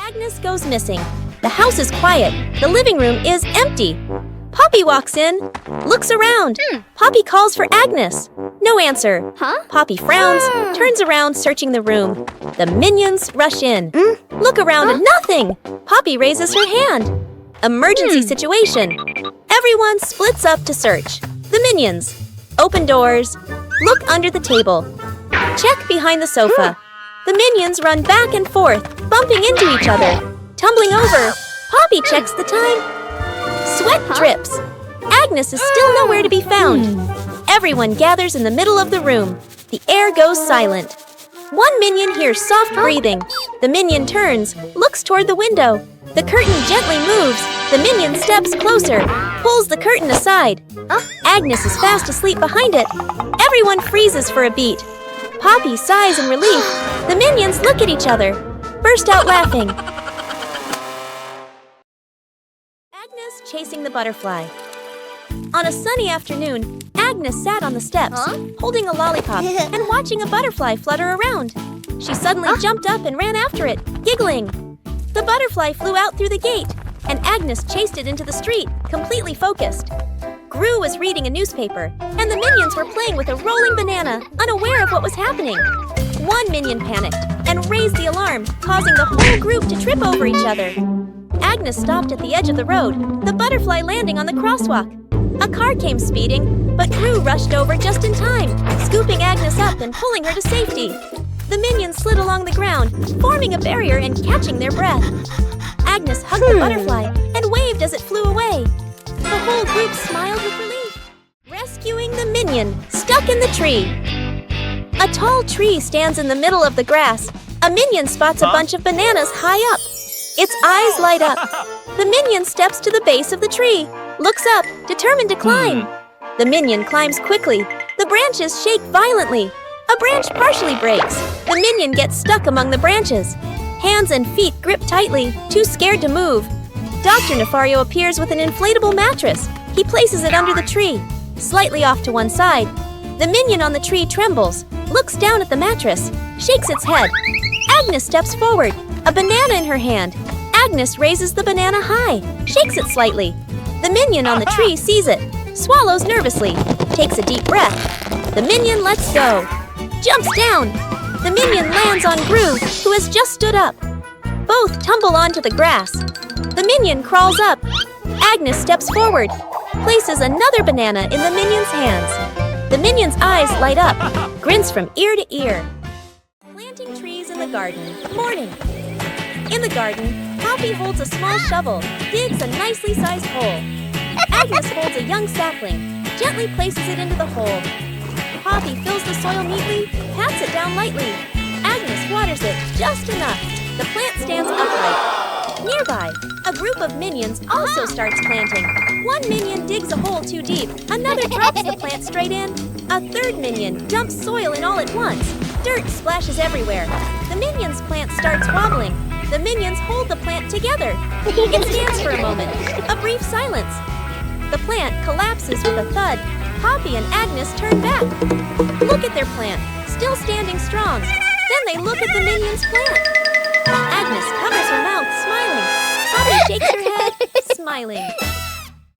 Agnes goes missing. The house is quiet. The living room is empty. Poppy walks in, looks around. Poppy calls for Agnes. No answer. Poppy frowns, turns around, searching the room. The minions rush in. Look around, nothing. Poppy raises her hand. Emergency situation. Everyone splits up to search. The minions. Open doors. Look under the table. Check behind the sofa. The minions run back and forth, bumping into each other. Tumbling over. Poppy checks the time. Sweat drips. Agnes is still nowhere to be found. Everyone gathers in the middle of the room. The air goes silent. One minion hears soft breathing. The minion turns, looks toward the window. The curtain gently moves. The minion steps closer, pulls the curtain aside. Agnes is fast asleep behind it. Everyone freezes for a beat. Poppy sighs in relief. The minions look at each other, burst out laughing. Agnes chasing the butterfly. On a sunny afternoon, Agnes sat on the steps, holding a lollipop and watching a butterfly flutter around. She suddenly jumped up and ran after it, giggling. The butterfly flew out through the gate, and Agnes chased it into the street, completely focused. Gru was reading a newspaper, and the minions were playing with a rolling banana, unaware of what was happening. One minion panicked and raised the alarm, causing the whole group to trip over each other. Agnes stopped at the edge of the road, the butterfly landing on the crosswalk. A car came speeding, but Gru rushed over just in time, scooping Agnes up and pulling her to safety. The minions slid along the ground, forming a barrier and catching their breath. Agnes hugged the butterfly and waved as it flew away. The whole group smiled with relief. Rescuing the minion, stuck in the tree. A tall tree stands in the middle of the grass. A minion spots a bunch of bananas high up. Its eyes light up. The minion steps to the base of the tree, looks up, determined to climb. The minion climbs quickly. The branches shake violently. A branch partially breaks. The minion gets stuck among the branches. Hands and feet grip tightly, too scared to move. Dr. Nefario appears with an inflatable mattress. He places it under the tree, slightly off to one side. The minion on the tree trembles, looks down at the mattress, shakes its head. Agnes steps forward, a banana in her hand. Agnes raises the banana high, shakes it slightly. The minion on the tree sees it, swallows nervously, takes a deep breath. The minion lets go, jumps down. The minion lands on Gru, who has just stood up. Both tumble onto the grass. The minion crawls up. Agnes steps forward, places another banana in the minion's hands. The minion's eyes light up, grins from ear to ear. Planting trees in the garden. Morning. In the garden, Poppy holds a small shovel, digs a nicely sized hole. Agnes holds a young sapling, gently places it into the hole. Poppy fills the soil neatly, pats it down lightly. Agnes waters it just enough. The plant stands upright. Nearby, a group of minions also starts planting. One minion digs a hole too deep. Another drops the plant straight in. A third minion dumps soil in all at once. Dirt splashes everywhere. The minion's plant starts wobbling. The minions hold the plant together. It stands for a moment. A brief silence. The plant collapses with a thud. Poppy and Agnes turn back. Look at their plant, still standing strong. Then they look at the minion's plant. Agnes covers her mouth, smiling. Poppy shakes her head, smiling.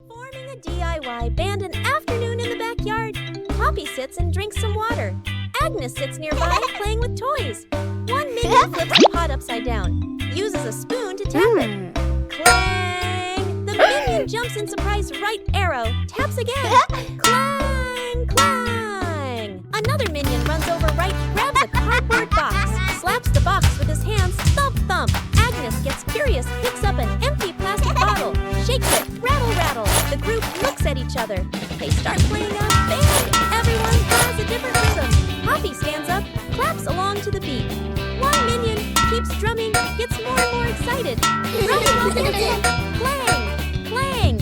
Forming a DIY band an afternoon in the backyard. Poppy sits and drinks some water. Agnes sits nearby, playing with toys. One minion flips a pot upside down, uses a spoon to tap it. Clang! The minion jumps in surprise right arrow, taps again. Clang! Clang! Another minion runs over right, grabs a cardboard box, slaps the box with his hands, thump thump. Agnes gets curious, picks up an empty plastic bottle, shakes it, rattle rattle. The group looks at each other. They start playing a band. Everyone has a different rhythm. Poppy stands up, claps along to the beat. One minion keeps drumming, gets more and more excited. Drumming while dancing. Clang! Clang!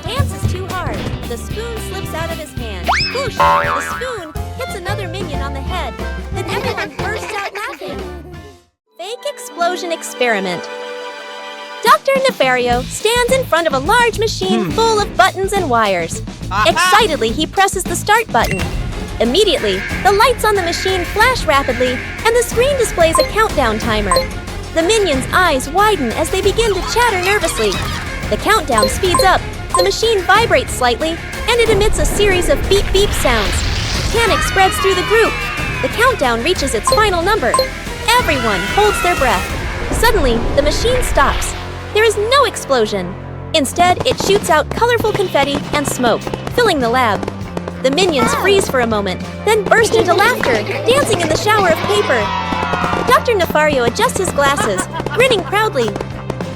Dance is too hard. The spoon slips out of his hand. Whoosh! The spoon hits another minion on the head. Then everyone bursts out laughing. Fake explosion experiment. Dr. Nefario stands in front of a large machine full of buttons and wires. Excitedly, he presses the start button. Immediately, the lights on the machine flash rapidly, and the screen displays a countdown timer. The Minions' eyes widen as they begin to chatter nervously. The countdown speeds up, the machine vibrates slightly, and it emits a series of beep-beep sounds. Panic spreads through the group. The countdown reaches its final number. Everyone holds their breath. Suddenly, the machine stops. There is no explosion. Instead, it shoots out colorful confetti and smoke, filling the lab. The Minions freeze for a moment, then burst into laughter, dancing in the shower of paper. Dr. Nefario adjusts his glasses, grinning proudly.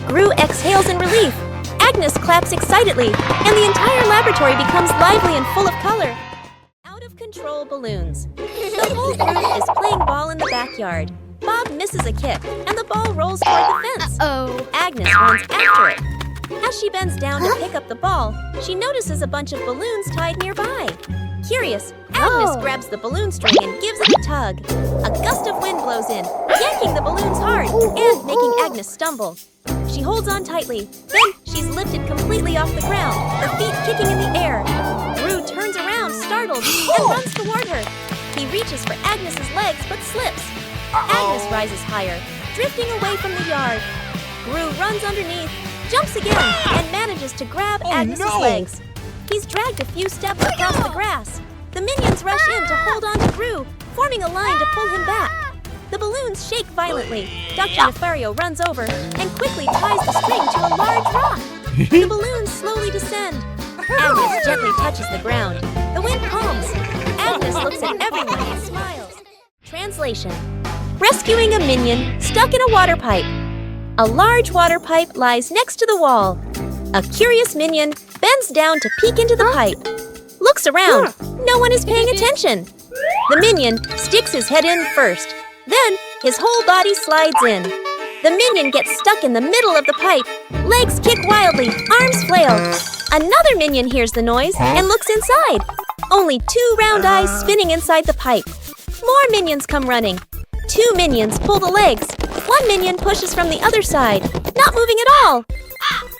Gru exhales in relief. Agnes claps excitedly, and the entire laboratory becomes lively and full of color. Out-of-control balloons. The whole group is playing ball in the backyard. Bob misses a kick, and the ball rolls toward the fence. Agnes runs after it. As she bends down to pick up the ball, she notices a bunch of balloons tied nearby. Curious, Agnes grabs the balloon string and gives it a tug. A gust of wind blows in, yanking the balloons hard and making Agnes stumble. She holds on tightly, then she's lifted completely off the ground, her feet kicking in the air. Gru turns around, startled, and runs toward her. He reaches for Agnes's legs but slips. Agnes rises higher, drifting away from the yard. Gru runs underneath, jumps again, and manages to grab Agnes's legs. He's dragged a few steps across the grass. The Minions rush in to hold on to Gru, forming a line to pull him back. The balloons shake violently. Dr. Nefario runs over and quickly ties the string to a large rock. The balloons slowly descend. Agnes gently touches the ground. The wind calms. Agnes looks at everyone and smiles. Translation: rescuing a Minion stuck in a water pipe. A large water pipe lies next to the wall. A curious Minion bends down to peek into the pipe. Looks around. No one is paying attention. The Minion sticks his head in first. Then, his whole body slides in. The Minion gets stuck in the middle of the pipe. Legs kick wildly, arms flail. Another Minion hears the noise and looks inside. Only 2 round eyes spinning inside the pipe. More Minions come running. 2 Minions pull the legs. 1 Minion pushes from the other side, not moving at all.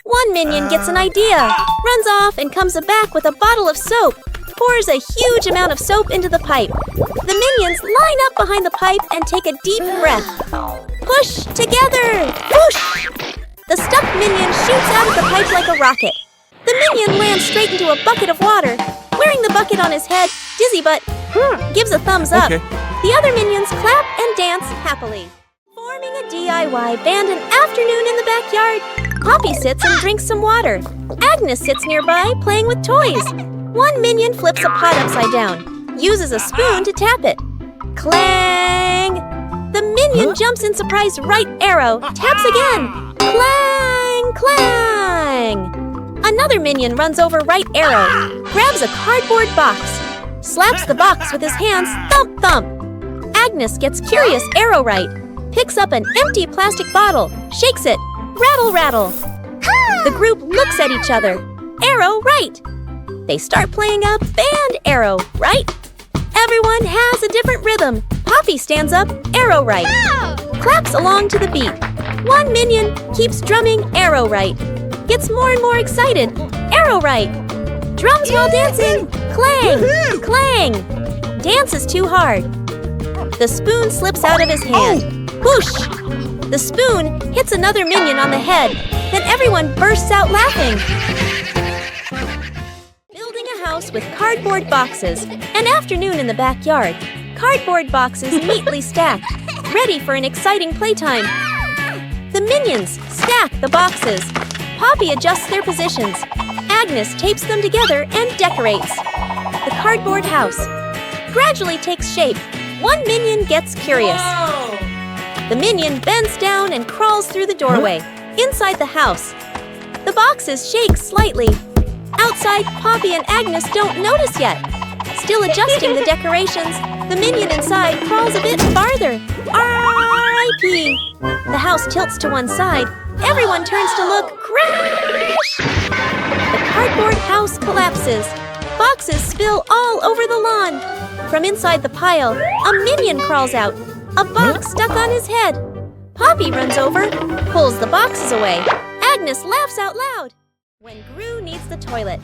1 Minion gets an idea, runs off and comes back with a bottle of soap, pours a huge amount of soap into the pipe. The Minions line up behind the pipe and take a deep breath. Push together! Whoosh! The stuck Minion shoots out of the pipe like a rocket. The Minion lands straight into a bucket of water. Wearing the bucket on his head, Dizzy Butt gives a thumbs up. The other Minions clap and dance happily. Forming a DIY band an afternoon in the backyard. Poppy sits and drinks some water. Agnes sits nearby playing with toys. 1 Minion flips a pot upside down, uses a spoon to tap it. Clang! The Minion jumps in surprise right arrow, taps again. Clang! Clang! Another Minion runs over right arrow, grabs a cardboard box, slaps the box with his hands, thump thump. Agnes gets curious arrow right, picks up an empty plastic bottle, shakes it, rattle rattle. The group looks at each other. Arrow right. They start playing a band arrow right. Everyone has a different rhythm. Poppy stands up, arrow right. Claps along to the beat. 1 Minion keeps drumming arrow right. Gets more and more excited. Arrow right. Drums while dancing. Clang, clang. Dances too hard. The spoon slips out of his hand. Whoosh! The spoon hits another Minion on the head. Then everyone bursts out laughing. Building a house with cardboard boxes. An afternoon in the backyard. Cardboard boxes neatly stacked, ready for an exciting playtime. The Minions stack the boxes. Poppy adjusts their positions. Agnes tapes them together and decorates. The cardboard house gradually takes shape. 1 Minion gets curious. The Minion bends down and crawls through the doorway, inside the house. The boxes shake slightly. Outside, Poppy and Agnes don't notice yet. Still adjusting the decorations, the Minion inside crawls a bit farther. R.I.P. The house tilts to one side. Everyone turns to look. Crash! The cardboard house collapses. Boxes spill all over the lawn. From inside the pile, a Minion crawls out. A box stuck on his head. Poppy runs over, pulls the boxes away. Agnes laughs out loud. When Gru needs the toilet.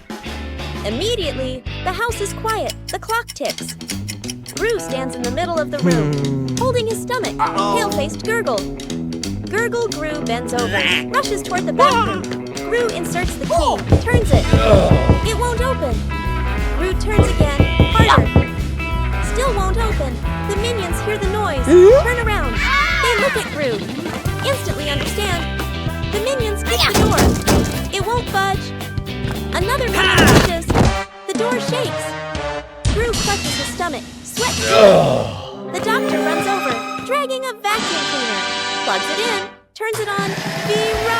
Immediately, the house is quiet. The clock ticks. Gru stands in the middle of the room, holding his stomach, pale-faced gurgle. Gurgle Gru bends over, rushes toward the bathroom. Gru inserts the key, turns it. It won't open. Gru turns again, harder. Still won't open. The minions hear the noise, turn around. They look at Gru. Instantly understand. The minions kick the door. It won't budge. Another minion pushes. The door shakes. Gru clutches his stomach, sweat dripping. The doctor runs over, dragging a vacuum cleaner. Plugs it in, turns it on. V-run!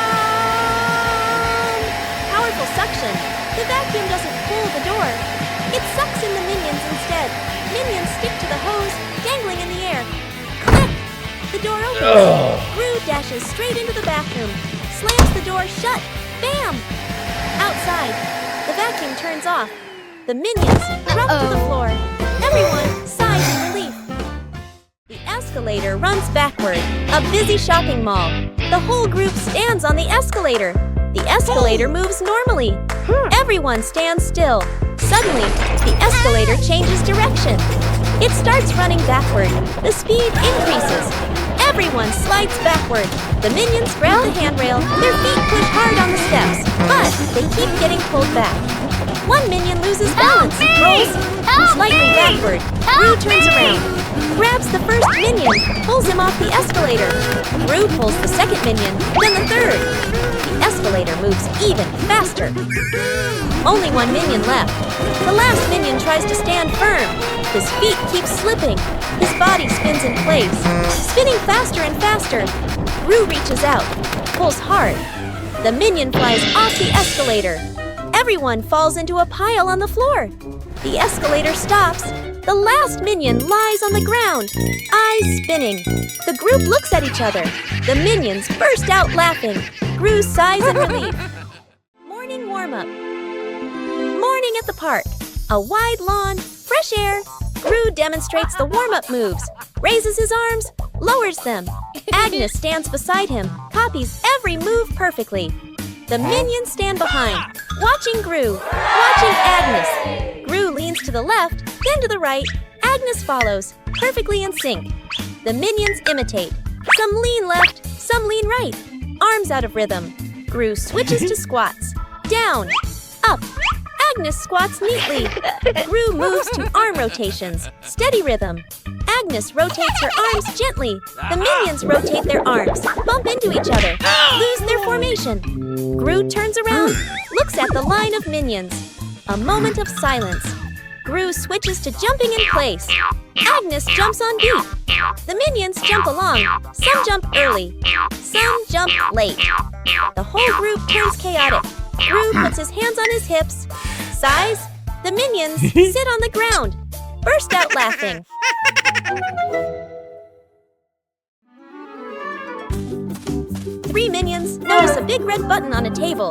Powerful suction. The vacuum doesn't pull the door. It sucks in the minions instead. Minions stick to the hose, dangling in the air. Click! The door opens. Gru dashes straight into the bathroom, slams the door shut. Bam! Outside, the vacuum turns off. The minions drop to the floor. Everyone sighs in relief. The escalator runs backward. A busy shopping mall. The whole group stands on the escalator. The escalator moves normally. Everyone stands still. Suddenly, the escalator changes direction. It starts running backward. The speed increases. Everyone slides backward. The minions grab the handrail. Their feet push hard on the steps, but they keep getting pulled back. One minion loses balance, rolls slightly backward. Gru turns around, grabs the first minion, pulls him off the escalator. Gru pulls the second minion, then the third. The escalator moves even faster. Only one minion left. The last minion tries to stand firm. His feet keep slipping. His body spins in place, spinning faster and faster. Gru reaches out, pulls hard. The minion flies off the escalator. Everyone falls into a pile on the floor. The escalator stops. The last minion lies on the ground, eyes spinning. The group looks at each other. The minions burst out laughing. Gru sighs in relief. Morning warm-up. Morning at the park. A wide lawn, fresh air. Gru demonstrates the warm-up moves, raises his arms, lowers them. Agnes stands beside him, copies every move perfectly. The minions stand behind, watching Gru, watching Agnes. Gru leans to the left, then to the right. Agnes follows, perfectly in sync. The minions imitate. Some lean left, some lean right. Arms out of rhythm. Gru switches to squats. Down, up. Agnes squats neatly. Gru moves to arm rotations. Steady rhythm. Agnes rotates her arms gently. The minions rotate their arms, bump into each other, lose their formation. Gru turns around, looks at the line of minions. A moment of silence. Gru switches to jumping in place. Agnes jumps on beat. The minions jump along. Some jump early. Some jump late. The whole group turns chaotic. Gru puts his hands on his hips. Sighs. The minions sit on the ground. Burst out laughing. Three minions notice a big red button on a table.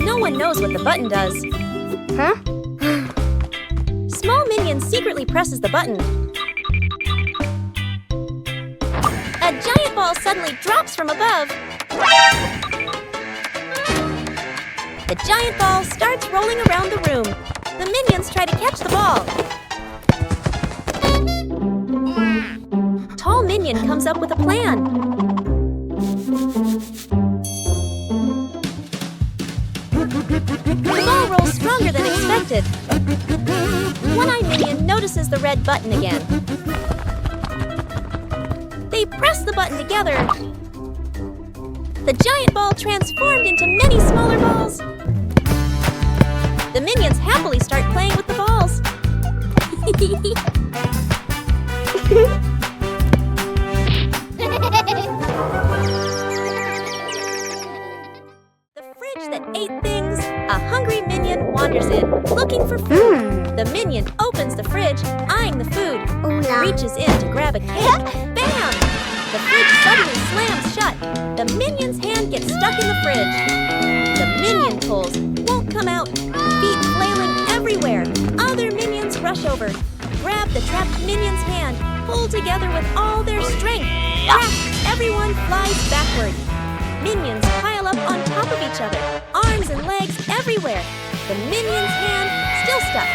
No one knows what the button does. Small minion secretly presses the button. A giant ball suddenly drops from above. The giant ball starts rolling around the room. The minions try to catch the ball. Tall minion comes up with a plan. The ball rolls stronger than expected. One-eyed minion notices the red button again. They press the button together. The giant ball transformed into many smaller balls. The minions happily start playing with the balls. The fridge that ate things, a hungry minion wanders in, looking for food. The minion opens the fridge, eyeing the food, reaches in to grab a cake. Bam! The fridge suddenly slams shut. The minion's hand gets stuck in the fridge. The minion pulls, won't come out, feet flailing everywhere. Other minions rush over, grab the trapped minion's hand, pull together with all their strength. Crack! Everyone flies backward. Minions pile up on top of each other, arms and legs everywhere. The minion's hand still stuck.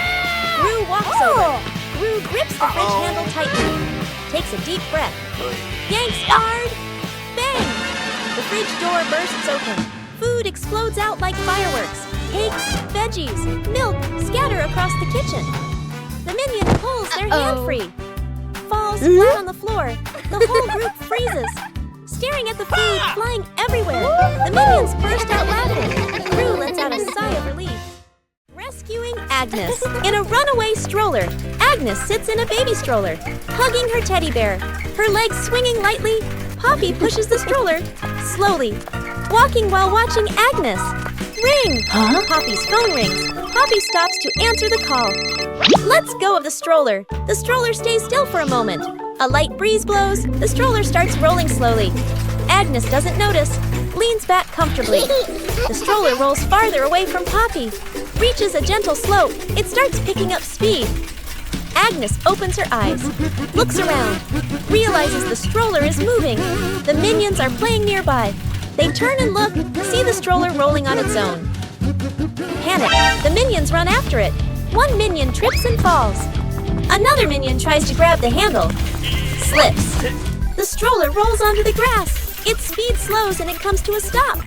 Gru walks over. Gru grips the fridge handle tightly. takes a deep breath. Yanks hard! Bang! The fridge door bursts open. Food explodes out like fireworks. Cakes, veggies, milk scatter across the kitchen. The minion pulls their hand free. Falls flat on the floor. The whole group freezes. Staring at the food flying everywhere. The minions burst out laughing. The crew lets out a sigh of relief. Rescuing Agnes. In a runaway stroller, Agnes sits in a baby stroller, hugging her teddy bear. Her legs swinging lightly, Poppy pushes the stroller slowly, walking while watching Agnes. Ring! Poppy's phone rings. Poppy stops to answer the call. Let's go of the stroller. The stroller stays still for a moment. A light breeze blows. The stroller starts rolling slowly. Agnes doesn't notice, leans back comfortably. The stroller rolls farther away from Poppy. Reaches a gentle slope. It starts picking up speed. Agnes opens her eyes, looks around, realizes the stroller is moving. The minions are playing nearby. They turn and look, see the stroller rolling on its own. Panic, the minions run after it. One minion trips and falls. Another minion tries to grab the handle. Slips. The stroller rolls onto the grass. Its speed slows and it comes to a stop.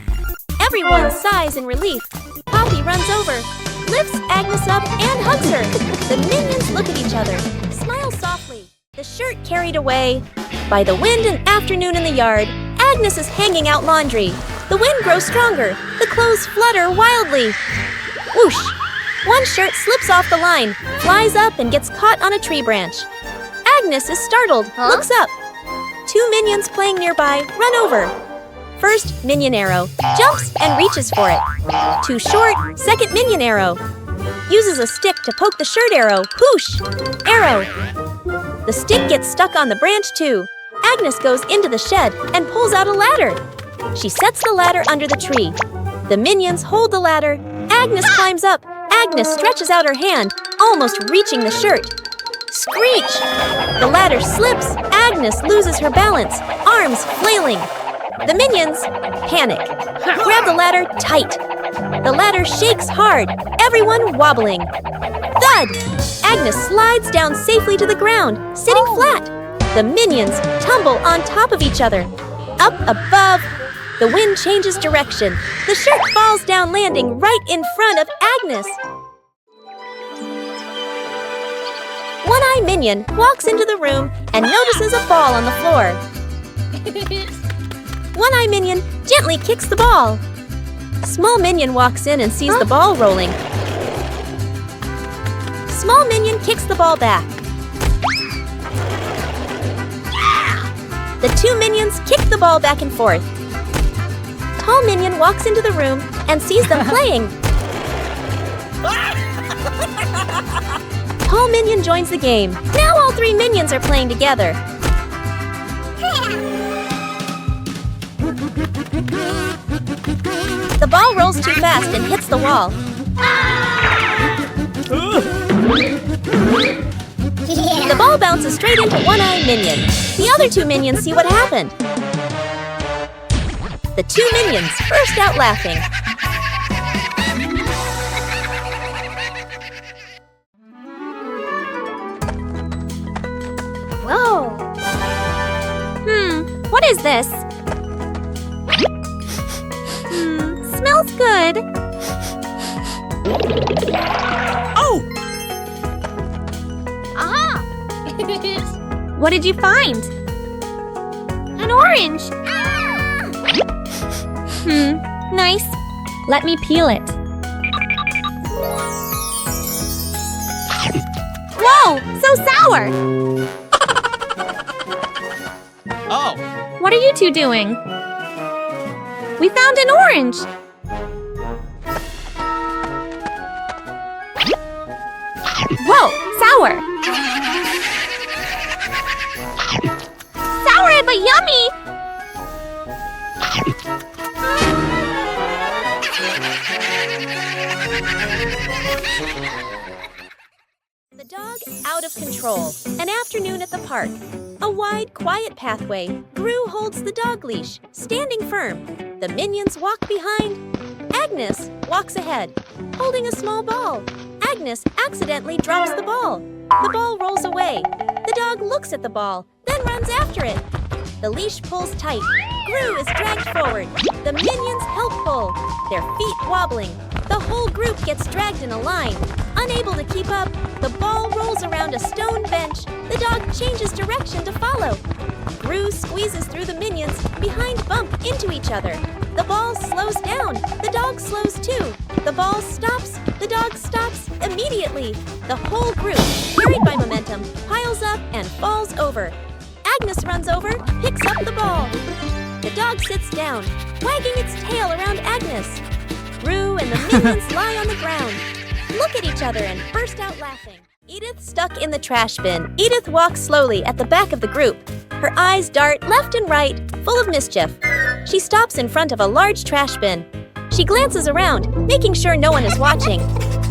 Everyone sighs in relief. Poppy runs over, lifts Agnes up and hugs her. The minions look at each other, smile softly. The shirt carried away. By the wind and afternoon in the yard, Agnes is hanging out laundry. The wind grows stronger. The clothes flutter wildly. Whoosh! One shirt slips off the line, flies up and gets caught on a tree branch. Agnes is startled, looks up. Two minions playing nearby run over. First minion arrow, jumps and reaches for it. Too short, second minion arrow. Uses a stick to poke the shirt arrow, whoosh! Arrow. The stick gets stuck on the branch too. Agnes goes into the shed and pulls out a ladder. She sets the ladder under the tree. The minions hold the ladder. Agnes climbs up. Agnes stretches out her hand, almost reaching the shirt. Screech! The ladder slips. Agnes loses her balance, arms flailing. The minions panic. Grab the ladder tight. The ladder shakes hard, everyone wobbling. Thud! Agnes slides down safely to the ground, sitting flat. The minions tumble on top of each other. Up above, the wind changes direction. The shirt falls down, landing right in front of Agnes. One-Eye Minion walks into the room and notices a ball on the floor. One-Eye Minion gently kicks the ball. Small Minion walks in and sees the ball rolling. Small Minion kicks the ball back. The two minions kick the ball back and forth. Tall Minion walks into the room and sees them playing. Tall Minion joins the game. Now all three minions are playing together. The ball rolls too fast and hits the wall. The ball bounces straight into One-Eye Minion. The other two minions see what happened. The two minions burst out laughing. Whoa! What is this? Smells good. Oh! Aha! What did you find? An orange! Nice. Let me peel it. Whoa! So sour! Oh! What are you two doing? We found an orange. Whoa! Sour! Sour but yummy! The dog out of control. An afternoon at the park. A wide, quiet pathway. Gru holds the dog leash, standing firm. The minions walk behind. Agnes walks ahead, holding a small ball. Agnes accidentally drops the ball. The ball rolls away. The dog looks at the ball, then runs after it. The leash pulls tight. Gru is dragged forward. The minions help pull, their feet wobbling. The whole group gets dragged in a line. Unable to keep up, the ball rolls around a stone bench. The dog changes direction to follow. Gru squeezes through the minions, behind bump into each other. The ball slows down. The dog slows too. The ball stops. The dog stops immediately. The whole group, carried by momentum, piles up and falls over. Agnes runs over, picks up the ball. The dog sits down, wagging its tail around Agnes. Gru and the minions lie on the ground, look at each other and burst out laughing. Edith stuck in the trash bin. Edith walks slowly at the back of the group. Her eyes dart left and right, full of mischief. She stops in front of a large trash bin. She glances around, making sure no one is watching.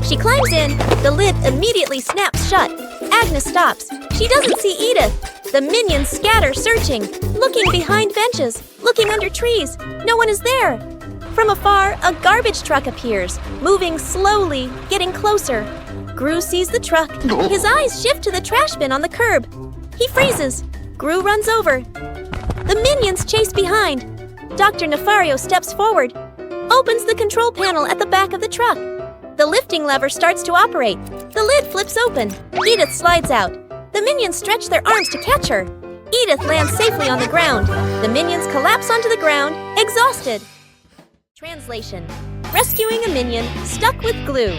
She climbs in. The lid immediately snaps shut. Agnes stops. She doesn't see Edith. The minions scatter, searching, looking behind benches, looking under trees. No one is there. From afar, a garbage truck appears, moving slowly, getting closer. Gru sees the truck. His eyes shift to the trash bin on the curb. He freezes. Gru runs over. The minions chase behind. Dr. Nefario steps forward, opens the control panel at the back of the truck. The lifting lever starts to operate. The lid flips open. Edith slides out. The minions stretch their arms to catch her. Edith lands safely on the ground. The minions collapse onto the ground, exhausted. Translation: rescuing a minion stuck with glue.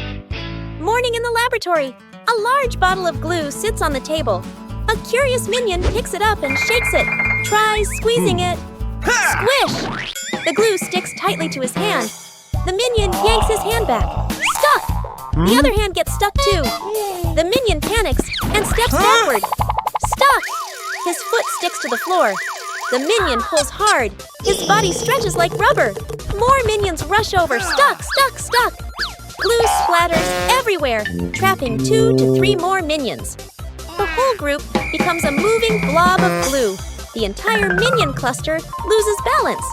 Morning in the laboratory. A large bottle of glue sits on the table. A curious minion picks it up and shakes it, tries squeezing it. Squish! The glue sticks tightly to his hand. The minion yanks his hand back. Stuck! The other hand gets stuck too. The minion panics and steps backward. Stuck! His foot sticks to the floor. The minion pulls hard. His body stretches like rubber. More minions rush over. Stuck, stuck, stuck. Glue splatters everywhere, trapping 2 to 3 more minions. The whole group becomes a moving blob of glue. The entire minion cluster loses balance.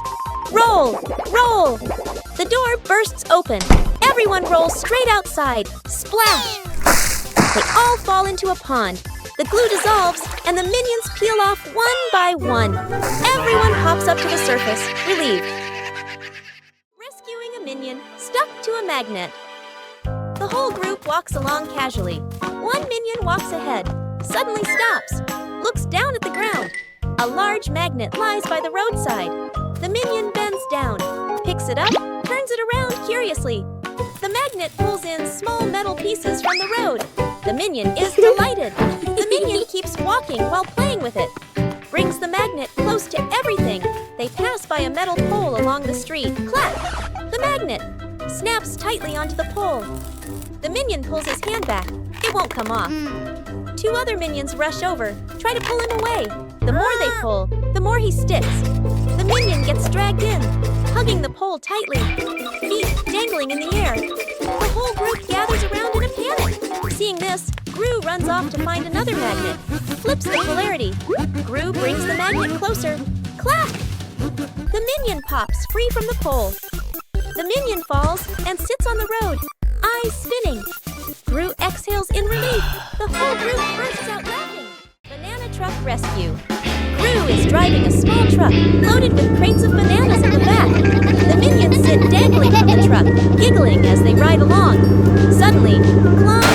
Roll! Roll! The door bursts open. Everyone rolls straight outside. Splash! They all fall into a pond. The glue dissolves, and the minions peel off one by one. Everyone hops up to the surface, relieved. Rescuing a minion stuck to a magnet. The whole group walks along casually. One minion walks ahead, suddenly stops, looks down at the ground. A large magnet lies by the roadside. The minion bends down, picks it up, turns it around curiously. The magnet pulls in small metal pieces from the road. The minion is delighted. The minion keeps walking while playing with it. Brings the magnet close to everything. They pass by a metal pole along the street. Clap! The magnet snaps tightly onto the pole. The minion pulls his hand back. It won't come off. 2 other minions rush over, try to pull him away. The more they pull, the more he sticks. The minion gets dragged in, hugging the pole tightly, feet dangling in the air. The whole group gathers around in a panic. Seeing this, Gru runs off to find another magnet, flips the polarity. Gru brings the magnet closer. Clap! The minion pops free from the pole. The minion falls and sits on the road, eyes spinning. Gru exhales in relief. The whole group bursts out laughing. Banana truck rescue. Gru is driving a small truck loaded with crates of bananas in the back. The minions sit dangling from the truck, giggling as they ride along. Suddenly, clunk!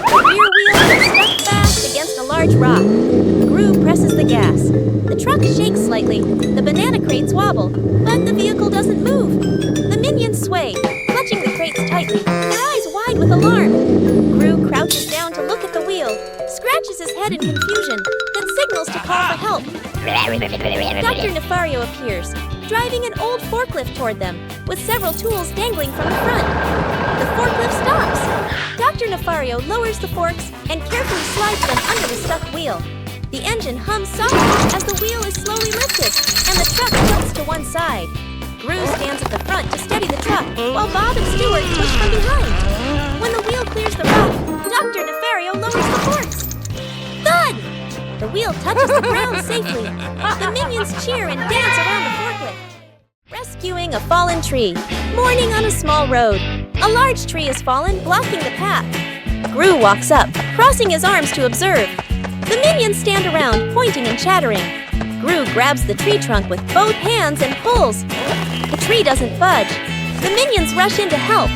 The rear wheel gets stuck fast against a large rock. Gru presses the gas. The truck shakes slightly. The banana crates wobble, but the vehicle doesn't move. The minions sway, clutching the crates tightly, their eyes wide with alarm. Gru crouches down to look at the wheel, scratches his head in confusion, then signals to call for help. Dr. Nefario appears, driving an old forklift toward them, with several tools dangling from the front. The forklift stops. Dr. Nefario lowers the forks and carefully slides them under the stuck wheel. The engine hums softly as the wheel is slowly lifted, and the truck tilts to one side. Gru stands at the front to steady the truck, while Bob and Stewart push from behind. When the wheel clears the rock, Dr. Nefario lowers the forks. Thud! The wheel touches the ground safely. The minions cheer and dance around the forklift. Rescuing a fallen tree. Morning on a small road. A large tree has fallen, blocking the path. Gru walks up, crossing his arms to observe. The minions stand around, pointing and chattering. Gru grabs the tree trunk with both hands and pulls. The tree doesn't budge. The minions rush in to help.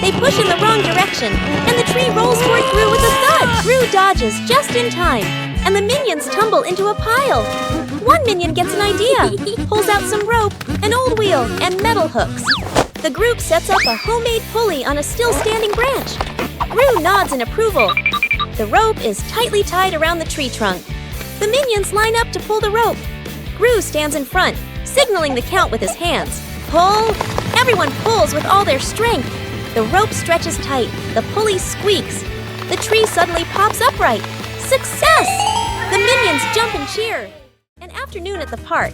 They push in the wrong direction, and the tree rolls toward Gru with a thud. Gru dodges just in time, and the minions tumble into a pile. One minion gets an idea, pulls out some rope, an old wheel, and metal hooks. The group sets up a homemade pulley on a still-standing branch. Gru nods in approval. The rope is tightly tied around the tree trunk. The minions line up to pull the rope. Gru stands in front, signaling the count with his hands. Pull! Everyone pulls with all their strength. The rope stretches tight. The pulley squeaks. The tree suddenly pops upright. Success! The minions jump and cheer. An afternoon at the park.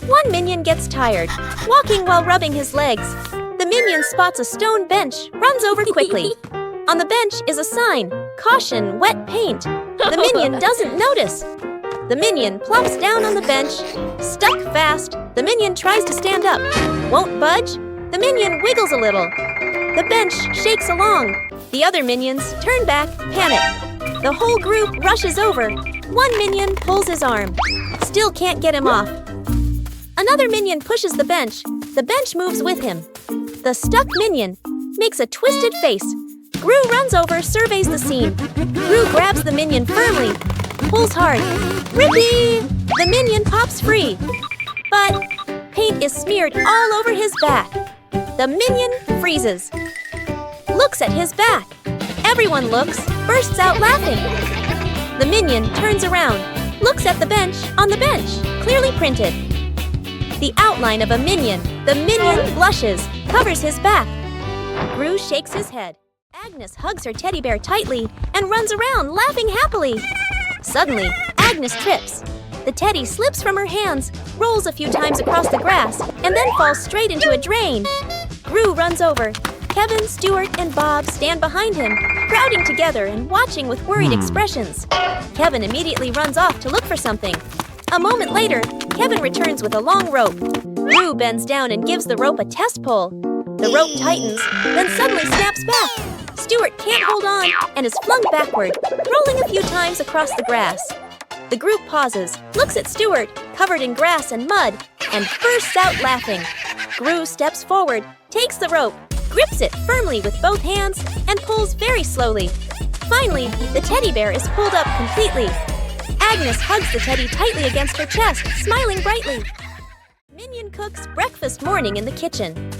One minion gets tired, walking while rubbing his legs. The minion spots a stone bench, runs over quickly. On the bench is a sign, "Caution, wet paint." The minion doesn't notice. The minion plops down on the bench, stuck fast. The minion tries to stand up, won't budge. The minion wiggles a little. The bench shakes along. The other minions turn back, panic. The whole group rushes over. One minion pulls his arm, still can't get him off. Another minion pushes the bench. The bench moves with him. The stuck minion makes a twisted face. Gru runs over, surveys the scene. Gru grabs the minion firmly, pulls hard. Rippee! The minion pops free. But paint is smeared all over his back. The minion freezes. Looks at his back. Everyone looks, bursts out laughing. The minion turns around, looks at the bench on the bench, clearly printed. The outline of a minion. The minion blushes, covers his back. Gru shakes his head. Agnes hugs her teddy bear tightly and runs around, laughing happily. Suddenly, Agnes trips. The teddy slips from her hands, rolls a few times across the grass, and then falls straight into a drain. Gru runs over. Kevin, Stuart, and Bob stand behind him, crowding together and watching with worried expressions. Kevin immediately runs off to look for something. A moment later, Kevin returns with a long rope. Gru bends down and gives the rope a test pull. The rope tightens, then suddenly snaps back. Stuart can't hold on and is flung backward, rolling a few times across the grass. The group pauses, looks at Stuart, covered in grass and mud, and bursts out laughing. Gru steps forward, takes the rope, grips it firmly with both hands, and pulls very slowly. Finally, the teddy bear is pulled up completely. Agnes hugs the teddy tightly against her chest, smiling brightly. Minion cooks breakfast morning in the kitchen.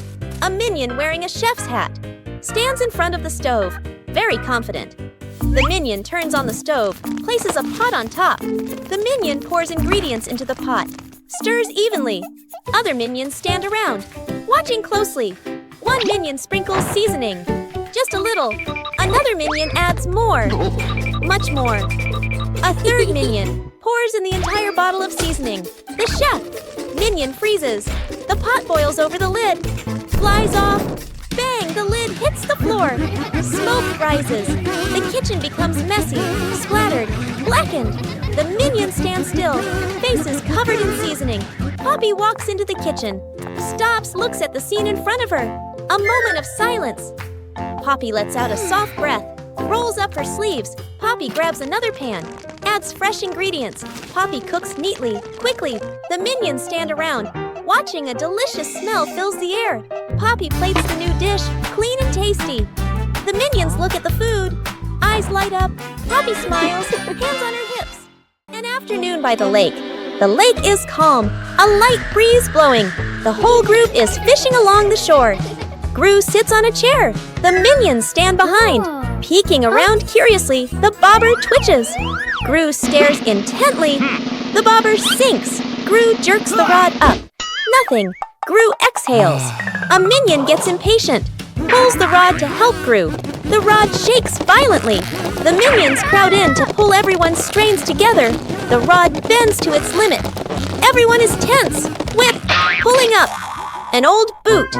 A minion wearing a chef's hat stands in front of the stove, very confident. The minion turns on the stove, places a pot on top. The minion pours ingredients into the pot, stirs evenly. Other minions stand around, watching closely. One minion sprinkles seasoning, just a little. Another minion adds more, much more. A third minion pours in the entire bottle of seasoning. The chef minion freezes. The pot boils over the lid, flies off. Bang! The lid hits the floor. Smoke rises. The kitchen becomes messy, splattered, blackened. The minions stand still, faces covered in seasoning. Poppy walks into the kitchen, stops, looks at the scene in front of her. A moment of silence. Poppy lets out a soft breath, rolls up her sleeves. Poppy grabs another pan, adds fresh ingredients. Poppy cooks neatly, quickly. The minions stand around, watching. A delicious smell fills the air. Poppy plates the new dish, clean and tasty. The minions look at the food. Eyes light up. Poppy smiles, hands on her hips. An afternoon by the lake. The lake is calm, a light breeze blowing. The whole group is fishing along the shore. Gru sits on a chair. The minions stand behind. Peeking around curiously, the bobber twitches. Gru stares intently. The bobber sinks. Gru jerks the rod up. Nothing. Gru exhales. A minion gets impatient, pulls the rod to help Gru. The rod shakes violently. The minions crowd in to pull everyone's strains together. The rod bends to its limit. Everyone is tense. Whip, pulling up. An old boot,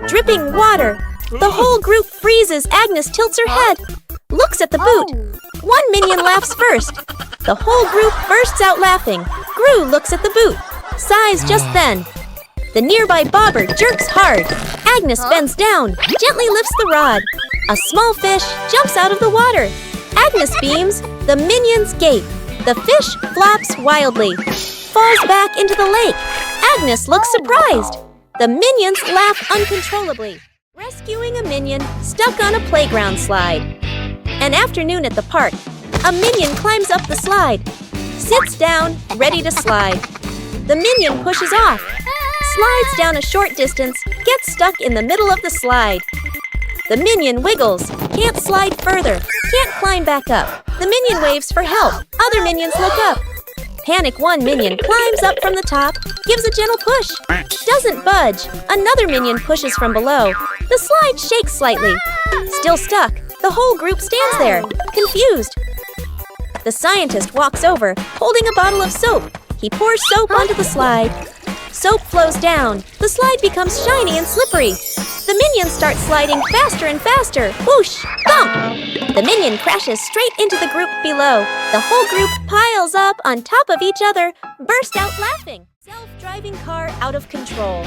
dripping water. The whole group freezes. Agnes tilts her head, looks at the boot. One minion laughs first. The whole group bursts out laughing. Gru looks at the boot, sighs just then. The nearby bobber jerks hard. Agnes bends down, gently lifts the rod. A small fish jumps out of the water. Agnes beams. The minions gape. The fish flops wildly, falls back into the lake. Agnes looks surprised. The minions laugh uncontrollably. Rescuing a minion stuck on a playground slide. An afternoon at the park. A minion climbs up the slide, sits down, ready to slide. The minion pushes off, slides down a short distance, gets stuck in the middle of the slide. The minion wiggles, can't slide further, can't climb back up. The minion waves for help. Other minions look up. Panic one minion climbs up from the top, gives a gentle push. Doesn't budge. Another minion pushes from below. The slide shakes slightly. Still stuck. The whole group stands there, confused. The scientist walks over, holding a bottle of soap. He pours soap onto the slide. Soap flows down. The slide becomes shiny and slippery. The minions start sliding faster and faster. Whoosh! Bump! The minion crashes straight into the group below. The whole group piles up on top of each other, burst out laughing. Self-driving car out of control.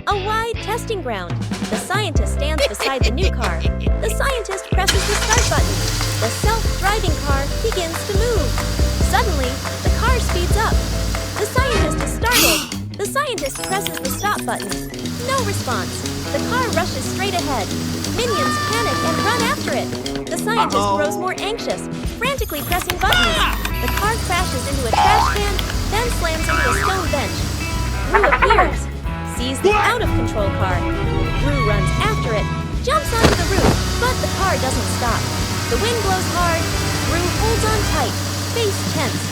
A wide testing ground. The scientist stands beside the new car. The scientist presses the start button. The self-driving car begins to move. Suddenly, the car speeds up. The scientist is startled. The scientist presses the stop button. No response. The car rushes straight ahead. Minions panic and run after it. The scientist grows more anxious, frantically pressing buttons. The car crashes into a trash can, then slams into a stone bench. Gru appears, sees the out-of-control car. Gru runs after it, jumps onto the roof, but the car doesn't stop. The wind blows hard. Gru holds on tight, face tense.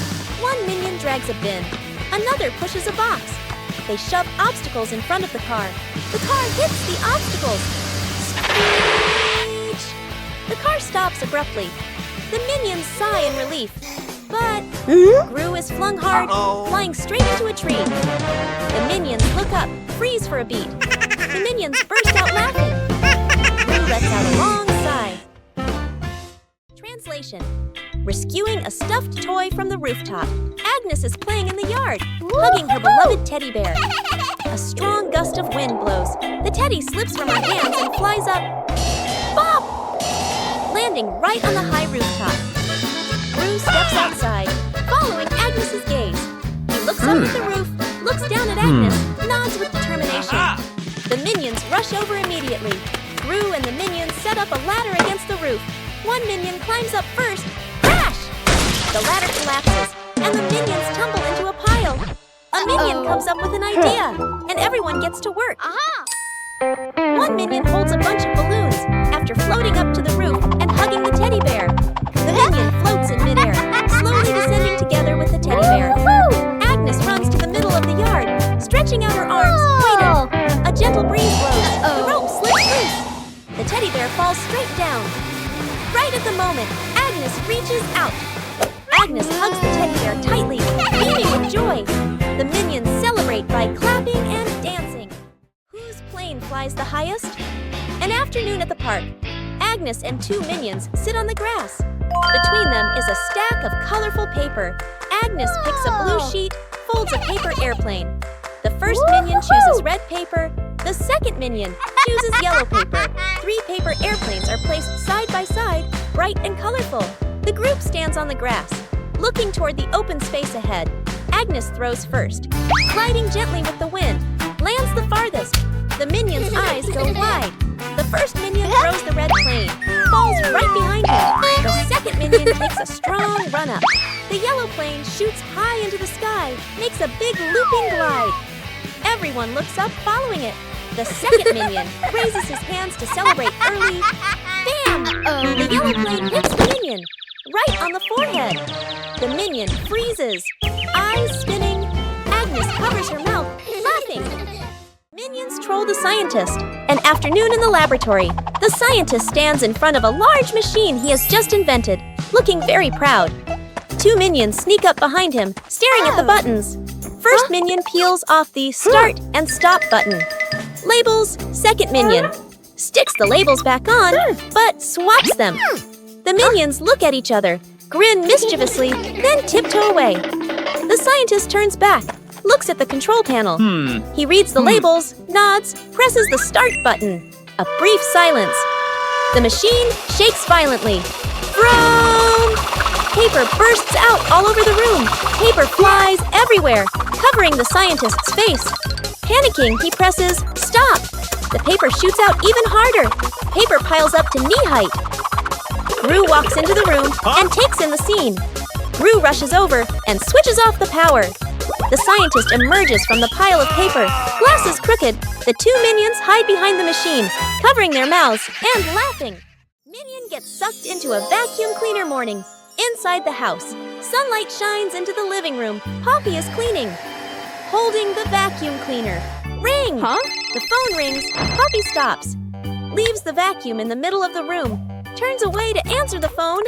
One minion drags a bin. Another pushes a box. They shove obstacles in front of the car. The car hits the obstacles. Screech! The car stops abruptly. The minions sigh in relief. But Gru is flung hard, flying straight into a tree. The minions look up, freeze for a beat. The minions burst out laughing. Gru lets out a long sigh. Translation. Rescuing a stuffed toy from the rooftop. Agnes is playing in the yard, hugging her beloved teddy bear. A strong gust of wind blows. The teddy slips from her hands and flies up. Bop! Landing right on the high rooftop. Gru steps outside, following Agnes's gaze. He looks up at the roof, looks down at Agnes, nods with determination. The minions rush over immediately. Gru and the minions set up a ladder against the roof. One minion climbs up first. Crash! The ladder collapses, and the minions tumble into a pile. A minion comes up with an idea, and everyone gets to work. One minion holds a bunch of balloons after floating up to the roof and hugging the teddy bear. The minion floats in midair, slowly descending together with the teddy bear. Agnes runs to the middle of the yard, stretching out her arms, waiting. A gentle breeze blows. The rope slips loose. The teddy bear falls straight down. Right at the moment, Agnes reaches out. Agnes hugs the teddy bear tightly, beaming with joy. The minions celebrate by clapping and dancing. Whose plane flies the highest? An afternoon at the park. Agnes and two minions sit on the grass. Between them is a stack of colorful paper. Agnes picks a blue sheet, folds a paper airplane. The first minion chooses red paper. The second minion chooses yellow paper. 3 paper airplanes are placed side by side, bright and colorful. The group stands on the grass, looking toward the open space ahead. Agnes throws first, gliding gently with the wind, lands the farthest. The minion's eyes go wide. The first minion throws the red plane, falls right behind him. The second minion takes a strong run up. The yellow plane shoots high into the sky, makes a big looping glide. Everyone looks up following it. The second minion raises his hands to celebrate early. Bam! The yellow plane hits the minion, right on the forehead. The minion freezes, eyes spinning. Agnes covers her mouth, laughing. Minions troll the scientist. An afternoon in the laboratory. The scientist stands in front of a large machine he has just invented, looking very proud. 2 minions sneak up behind him, staring at the buttons. First minion peels off the start and stop button. Labels, second minion. Sticks the labels back on, but swaps them. The minions look at each other, grin mischievously, then tiptoe away. The scientist turns back, looks at the control panel. He reads the labels, nods, presses the start button. A brief silence. The machine shakes violently. Vroom! Paper bursts out all over the room. Paper flies everywhere, covering the scientist's face. Panicking, he presses stop. The paper shoots out even harder. Paper piles up to knee height. Gru walks into the room and takes in the scene. Gru rushes over and switches off the power. The scientist emerges from the pile of paper. Glasses crooked, the two minions hide behind the machine, covering their mouths and laughing. Minion gets sucked into a vacuum cleaner morning. Inside the house, sunlight shines into the living room. Poppy is cleaning, holding the vacuum cleaner. Ring! Huh? The phone rings. Poppy stops, leaves the vacuum in the middle of the room, turns away to answer the phone.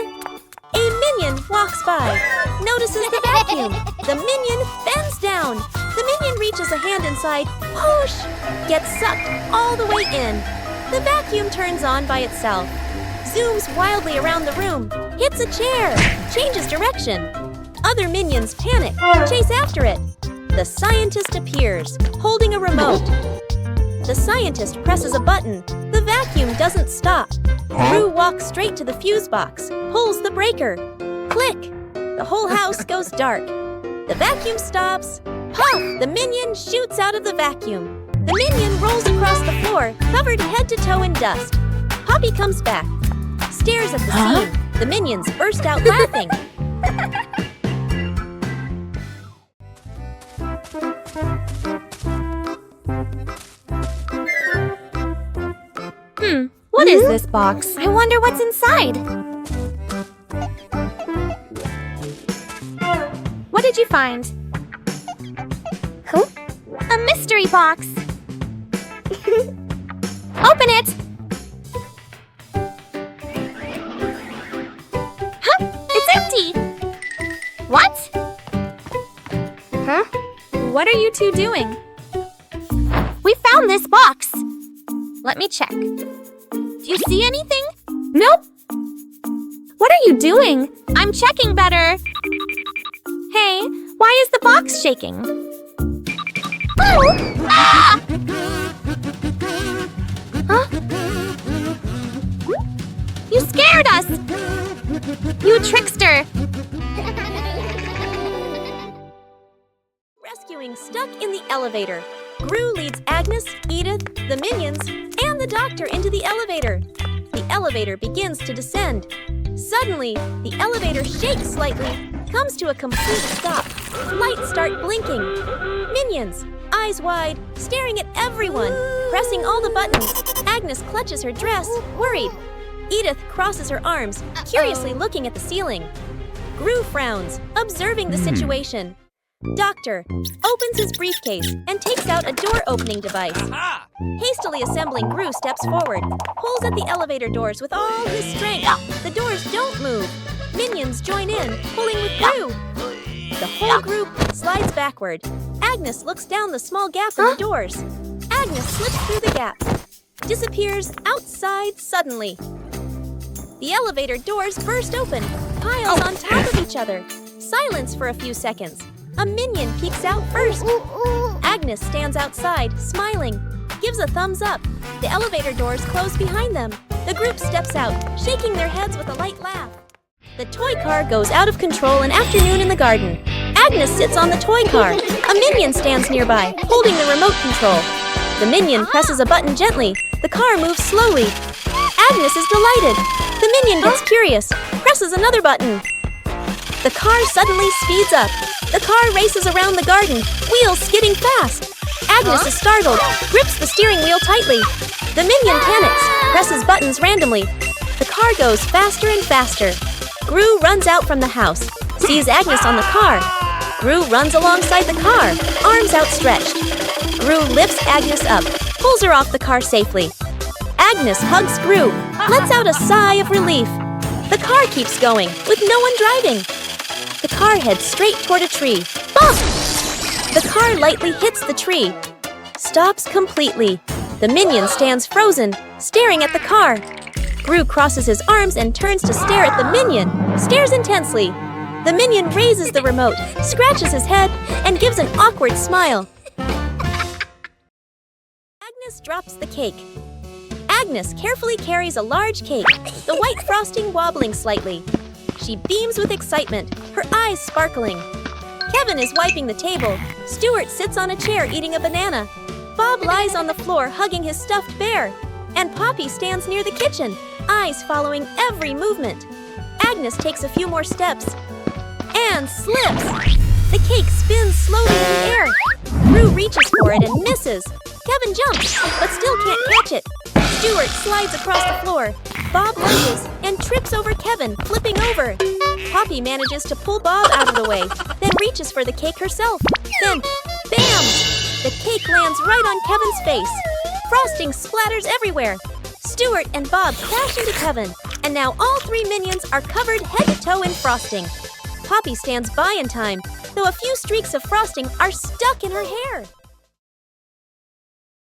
A minion walks by, notices the vacuum. The minion bends down. The minion reaches a hand inside, push, gets sucked all the way in. The vacuum turns on by itself, zooms wildly around the room, hits a chair, changes direction. Other minions panic, chase after it. The scientist appears, holding a remote. The scientist presses a button. The vacuum doesn't stop. Gru walks straight to the fuse box, pulls the breaker. Click! The whole house goes dark. The vacuum stops. Puff! The minion shoots out of the vacuum. The minion rolls across the floor, covered head to toe in dust. Poppy comes back, stares at the scene. The minions burst out laughing. What is this box? I wonder what's inside. What did you find? Huh? A mystery box. Open it! Huh? It's empty! What? Huh? What are you two doing? We found this box. Let me check. Do you see anything? Nope. What are you doing? I'm checking better. Hey, why is the box shaking? Oh! Ah! Huh? You scared us! You trickster! Rescuing stuck in the elevator. Gru leads Agnes, Edith, the minions, and the doctor into the elevator. The elevator begins to descend. Suddenly, the elevator shakes slightly, comes to a complete stop. Lights start blinking. Minions, eyes wide, staring at everyone, pressing all the buttons. Agnes clutches her dress, worried. Edith crosses her arms, curiously looking at the ceiling. Gru frowns, observing the situation. Doctor opens his briefcase and takes out a door-opening device. Aha! Hastily assembling, Gru steps forward, pulls at the elevator doors with all his strength. The doors don't move. Minions join in, pulling with Gru. The whole group slides backward. Agnes looks down the small gap in the doors. Agnes slips through the gap, disappears outside suddenly. The elevator doors burst open, piles on top of each other. Silence for a few seconds. A minion peeks out first. Agnes stands outside, smiling, gives a thumbs up. The elevator doors close behind them. The group steps out, shaking their heads with a light laugh. The toy car goes out of control an afternoon in the garden. Agnes sits on the toy car. A minion stands nearby, holding the remote control. The minion presses a button gently. The car moves slowly. Agnes is delighted. The minion gets curious, presses another button. The car suddenly speeds up. The car races around the garden, wheels skidding fast. Agnes is startled, grips the steering wheel tightly. The minion panics, presses buttons randomly. The car goes faster and faster. Gru runs out from the house, sees Agnes on the car. Gru runs alongside the car, arms outstretched. Gru lifts Agnes up, pulls her off the car safely. Agnes hugs Gru, lets out a sigh of relief. The car keeps going, with no one driving. The car heads straight toward a tree. Bump! The car lightly hits the tree. Stops completely. The minion stands frozen, staring at the car. Gru crosses his arms and turns to stare at the minion. Stares intensely. The minion raises the remote, scratches his head, and gives an awkward smile. Agnes drops the cake. Agnes carefully carries a large cake, the white frosting wobbling slightly. She beams with excitement, her eyes sparkling. Kevin is wiping the table. Stuart sits on a chair eating a banana. Bob lies on the floor hugging his stuffed bear. And Poppy stands near the kitchen, eyes following every movement. Agnes takes a few more steps and slips. The cake spins slowly in the air. Rue reaches for it and misses. Kevin jumps, but still can't catch it. Stuart slides across the floor. Bob lunges and trips over Kevin, flipping over. Poppy manages to pull Bob out of the way, then reaches for the cake herself. Then, bam! The cake lands right on Kevin's face. Frosting splatters everywhere. Stuart and Bob crash into Kevin, and now all three minions are covered head to toe in frosting. Poppy stands by in time, though a few streaks of frosting are stuck in her hair.